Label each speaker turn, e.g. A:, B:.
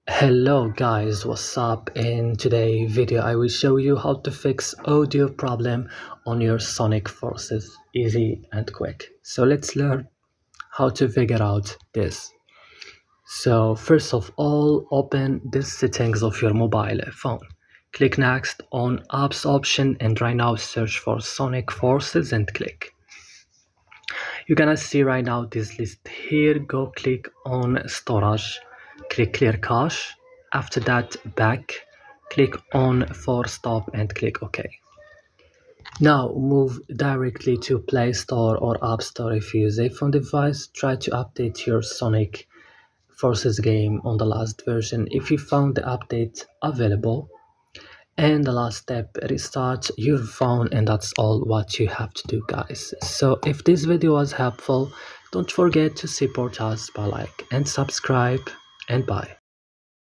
A: Hello guys, what's up? In today's video I will show you how to fix audio problem on your Sonic Forces, easy and quick. So let's learn how to figure out this. So first of all, open the settings of your mobile phone. Click next on apps option and right now search for Sonic Forces and click. You're gonna see right now this list here. Go click on storage, click clear cache. After that, back, click on force stop and click OK. Now move directly to Play Store or App Store. If you use iPhone device, try to update your Sonic Forces game on the last version if you found the update available. And the last step, restart your phone, and that's all what you have to do, guys. So if this video was helpful, don't forget to support us by like and subscribe, and bye.